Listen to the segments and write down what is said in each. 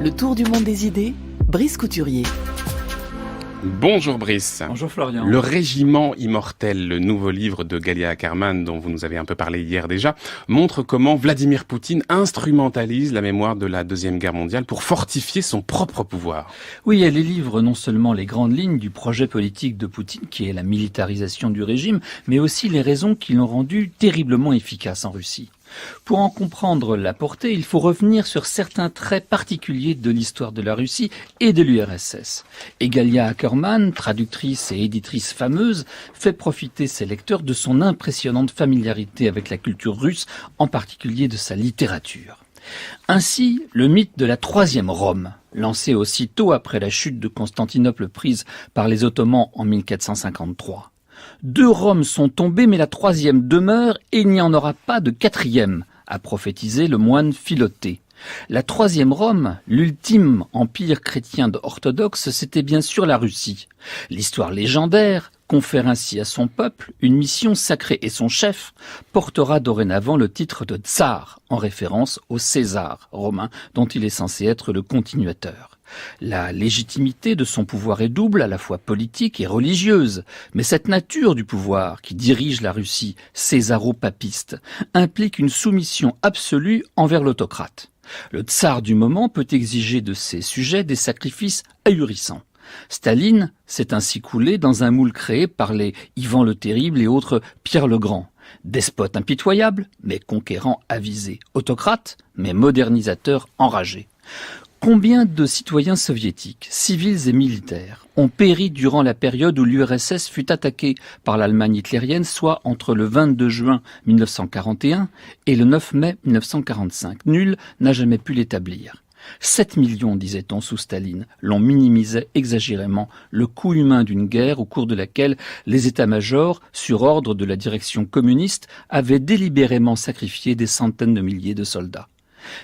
Le tour du monde des idées, Brice Couturier. Bonjour Brice. Bonjour Florian. Le Régiment immortel, le nouveau livre de Galia Ackerman, dont vous nous avez un peu parlé hier déjà, montre comment Vladimir Poutine instrumentalise la mémoire de la Deuxième Guerre mondiale pour fortifier son propre pouvoir. Oui, elle livre non seulement les grandes lignes du projet politique de Poutine, qui est la militarisation du régime, mais aussi les raisons qui l'ont rendu terriblement efficace en Russie. Pour en comprendre la portée, il faut revenir sur certains traits particuliers de l'histoire de la Russie et de l'URSS. Et Galia Ackerman, traductrice et éditrice fameuse, fait profiter ses lecteurs de son impressionnante familiarité avec la culture russe, en particulier de sa littérature. Ainsi, le mythe de la troisième Rome, lancé aussitôt après la chute de Constantinople prise par les Ottomans en 1453. 2 Roms sont tombés, mais la troisième demeure et il n'y en aura pas de quatrième, a prophétisé le moine Philoté. La troisième Rome, l'ultime empire chrétien orthodoxe, c'était bien sûr la Russie. L'histoire légendaire confère ainsi à son peuple une mission sacrée et son chef portera dorénavant le titre de tsar, en référence au César romain dont il est censé être le continuateur. La légitimité de son pouvoir est double, à la fois politique et religieuse, mais cette nature du pouvoir qui dirige la Russie césaro-papiste implique une soumission absolue envers l'autocrate. Le tsar du moment peut exiger de ses sujets des sacrifices ahurissants. Staline s'est ainsi coulé dans un moule créé par les Ivan le Terrible et autres Pierre le Grand. Despote impitoyable, mais conquérant avisé. Autocrate, mais modernisateur enragé. Combien de citoyens soviétiques, civils et militaires, ont péri durant la période où l'URSS fut attaquée par l'Allemagne hitlérienne, soit entre le 22 juin 1941 et le 9 mai 1945 ? Nul n'a jamais pu l'établir. 7 millions, disait-on sous Staline, l'on minimisait exagérément le coût humain d'une guerre au cours de laquelle les états-majors, sur ordre de la direction communiste, avaient délibérément sacrifié des centaines de milliers de soldats.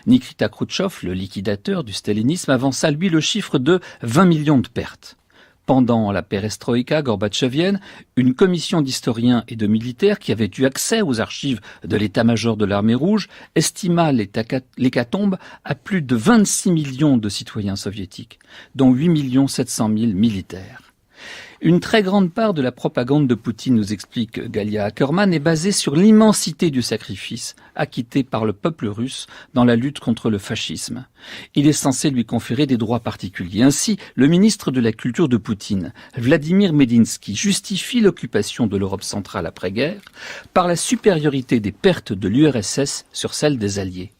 Nikita Khrouchtchev, le liquidateur du stalinisme, avança lui le chiffre de 20 millions de pertes. Pendant la perestroïka gorbatchevienne, une commission d'historiens et de militaires qui avait eu accès aux archives de l'état-major de l'armée rouge estima l'hécatombe à plus de 26 millions de citoyens soviétiques, dont 8 700 000 militaires. Une très grande part de la propagande de Poutine, nous explique Galia Ackerman, est basée sur l'immensité du sacrifice acquitté par le peuple russe dans la lutte contre le fascisme. Il est censé lui conférer des droits particuliers. Ainsi, le ministre de la Culture de Poutine, Vladimir Medinsky, justifie l'occupation de l'Europe centrale après-guerre par la supériorité des pertes de l'URSS sur celles des Alliés.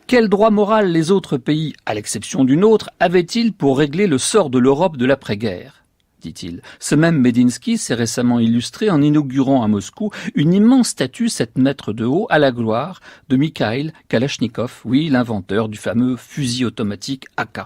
Quel droit moral les autres pays, à l'exception du nôtre, avaient-ils pour régler le sort de l'Europe de l'après-guerre ? Dit-il. Ce même Medinsky s'est récemment illustré en inaugurant à Moscou une immense statue 7 mètres de haut à la gloire de Mikhail Kalachnikov, oui, l'inventeur du fameux fusil automatique AK.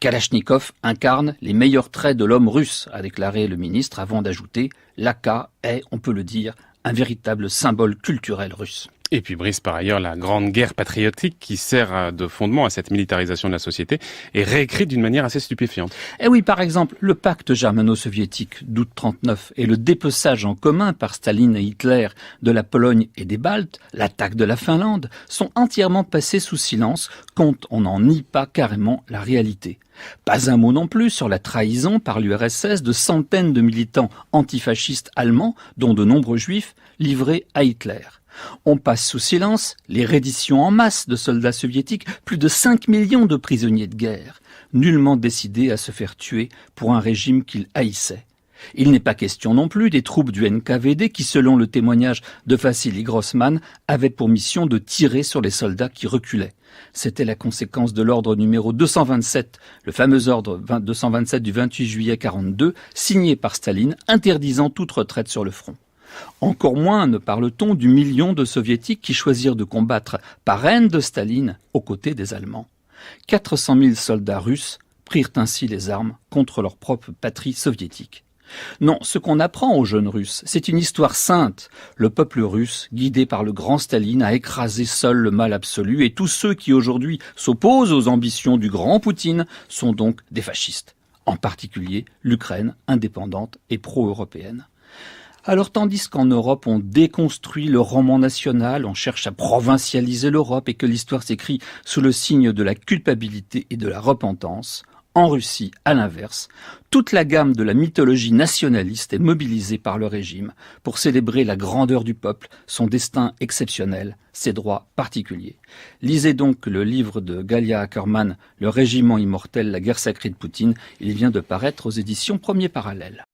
Kalachnikov incarne les meilleurs traits de l'homme russe, a déclaré le ministre avant d'ajouter « l'AK est, on peut le dire, un véritable symbole culturel russe ». Et puis Brice, par ailleurs, la grande guerre patriotique qui sert de fondement à cette militarisation de la société est réécrite d'une manière assez stupéfiante. Eh oui, par exemple, le pacte germano-soviétique d'août 1939 et le dépeçage en commun par Staline et Hitler de la Pologne et des Baltes, l'attaque de la Finlande, sont entièrement passés sous silence quand on n'en nie pas carrément la réalité. Pas un mot non plus sur la trahison par l'URSS de centaines de militants antifascistes allemands, dont de nombreux juifs, livrés à Hitler. On passe sous silence les redditions en masse de soldats soviétiques, plus de 5 millions de prisonniers de guerre, nullement décidés à se faire tuer pour un régime qu'ils haïssaient. Il n'est pas question non plus des troupes du NKVD qui, selon le témoignage de Vassili Grossman, avaient pour mission de tirer sur les soldats qui reculaient. C'était la conséquence de l'ordre numéro 227, le fameux ordre 227 du 28 juillet 1942, signé par Staline, interdisant toute retraite sur le front. Encore moins ne parle-t-on du million de soviétiques qui choisirent de combattre par haine de Staline aux côtés des Allemands. 400 000 soldats russes prirent ainsi les armes contre leur propre patrie soviétique. Non, ce qu'on apprend aux jeunes Russes, c'est une histoire sainte. Le peuple russe, guidé par le grand Staline, a écrasé seul le mal absolu et tous ceux qui aujourd'hui s'opposent aux ambitions du grand Poutine sont donc des fascistes. En particulier l'Ukraine indépendante et pro-européenne. Alors tandis qu'en Europe on déconstruit le roman national, on cherche à provincialiser l'Europe et que l'histoire s'écrit sous le signe de la culpabilité et de la repentance, en Russie, à l'inverse, toute la gamme de la mythologie nationaliste est mobilisée par le régime pour célébrer la grandeur du peuple, son destin exceptionnel, ses droits particuliers. Lisez donc le livre de Galia Ackerman, Le régiment immortel, la guerre sacrée de Poutine. Il vient de paraître aux éditions Premier Parallèle.